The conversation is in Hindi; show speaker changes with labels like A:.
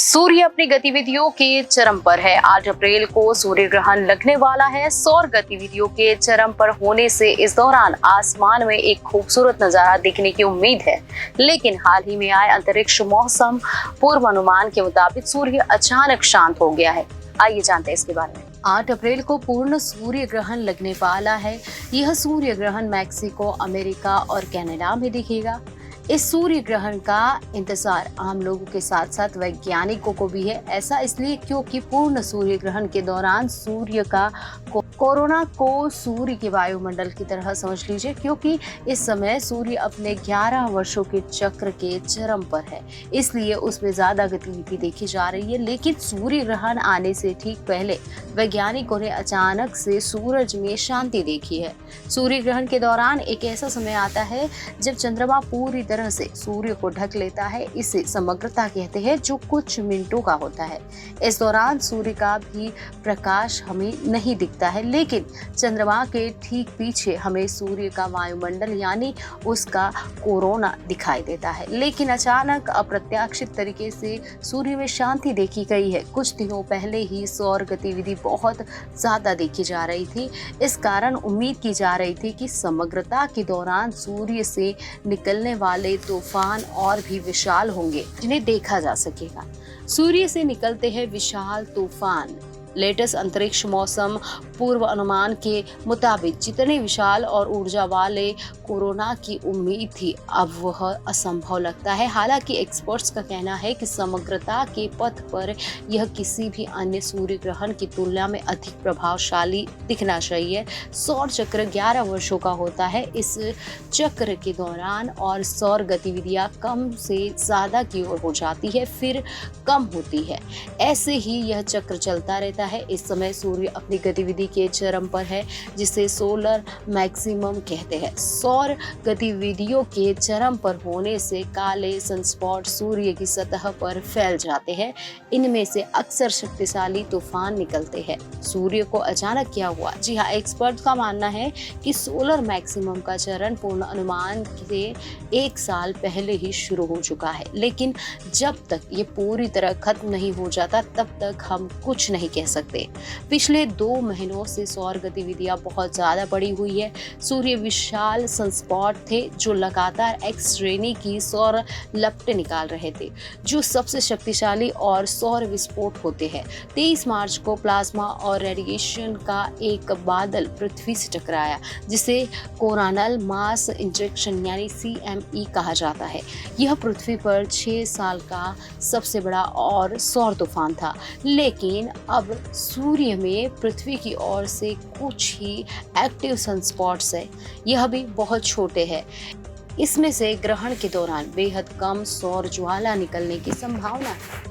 A: सूर्य अपनी गतिविधियों के चरम पर है। 8 अप्रैल को सूर्य ग्रहण लगने वाला है। सौर गतिविधियों के चरम पर होने से इस दौरान आसमान में एक खूबसूरत नजारा दिखने की उम्मीद है, लेकिन हाल ही में आए अंतरिक्ष मौसम पूर्वानुमान के मुताबिक सूर्य अचानक शांत हो गया है। आइए जानते हैं इसके बारे में। 8 अप्रैल को पूर्ण सूर्य ग्रहण लगने वाला है। यह सूर्य ग्रहण मैक्सिको, अमेरिका और कनाडा में दिखेगा। इस सूर्य ग्रहण का इंतजार आम लोगों के साथ साथ वैज्ञानिकों को भी है। ऐसा इसलिए क्योंकि पूर्ण सूर्य ग्रहण के दौरान सूर्य का कोरोना को सूर्य के वायुमंडल की तरह समझ लीजिए, क्योंकि इस समय सूर्य अपने 11 वर्षों के चक्र के चरम पर है, इसलिए उसमें ज्यादा गतिविधि देखी जा रही है। लेकिन सूर्य ग्रहण आने से ठीक पहले वैज्ञानिकों ने अचानक से सूरज में शांति देखी है। सूर्य ग्रहण के दौरान एक ऐसा समय आता है जब चंद्रमा पूरी तरह से सूर्य को ढक लेता है। इसे समग्रता कहते हैं, जो कुछ मिनटों का होता है। इस दौरान सूर्य का भी प्रकाश हमें नहीं दिखता है, लेकिन चंद्रमा के ठीक पीछे हमें सूर्य का वायुमंडल यानी उसका कोरोना दिखाई देता है। लेकिन अचानक अप्रत्याशित तरीके से सूर्य में शांति देखी गई है। कुछ दिनों पहले ही सौर गतिविधि बहुत ज्यादा देखी जा रही थी। इस कारण उम्मीद की जा रही थी कि समग्रता के दौरान सूर्य से निकलने वाले तूफान और भी विशाल होंगे, जिन्हें देखा जा सकेगा। सूर्य से निकलते हैं विशाल तूफान। लेटेस्ट अंतरिक्ष मौसम पूर्व अनुमान के मुताबिक जितने विशाल और ऊर्जा वाले कोरोना की उम्मीद थी, अब वह असंभव लगता है। हालांकि एक्सपर्ट्स का कहना है कि समग्रता के पथ पर यह किसी भी अन्य सूर्य ग्रहण की तुलना में अधिक प्रभावशाली दिखना चाहिए। सौर चक्र 11 वर्षों का होता है। इस चक्र के दौरान और सौर गतिविधियां कम से ज्यादा की ओर हो जाती है, फिर कम होती है। ऐसे ही यह चक्र चलता रहता है। इस समय सूर्य अपनी गतिविधि के चरम पर है, जिसे सोलर मैक्सिमम कहते हैं। सौर गतिविधियों के चरम पर होने से काले सनस्पॉट सूर्य की सतह पर फैल जाते हैं। इनमें से अक्सर शक्तिशाली तूफान निकलते हैं। सूर्य को अचानक क्या हुआ? जी हाँ, एक्सपर्ट का मानना है कि सोलर मैक्सिमम का चरण पूर्ण अनुमान से 1 साल पहले ही शुरू हो चुका है, लेकिन जब तक ये पूरी तरह खत्म नहीं हो जाता तब तक हम कुछ नहीं कह सकते। पिछले 2 महीनों से सौर गतिविधियां बहुत ज्यादा बढ़ी हुई है। सूर्य विशाल सनस्पॉट थे जो लगातार एक्स श्रेणी की सौर लपटें निकाल रहे थे, जो सबसे शक्तिशाली और सौर विस्फोट होते हैं। 23 मार्च को प्लाज्मा और रेडिएशन का एक बादल पृथ्वी से टकराया, जिसे कोरोनल मास इंजेक्शन यानी CME कहा जाता है। यह पृथ्वी पर 6 साल का सबसे बड़ा और सौर तूफान था। लेकिन अब सूर्य में पृथ्वी की ओर से कुछ ही एक्टिव सनस्पॉट्स है। यह भी बहुत छोटे हैं। इसमें से ग्रहण के दौरान बेहद कम सौर ज्वाला निकलने की संभावना है।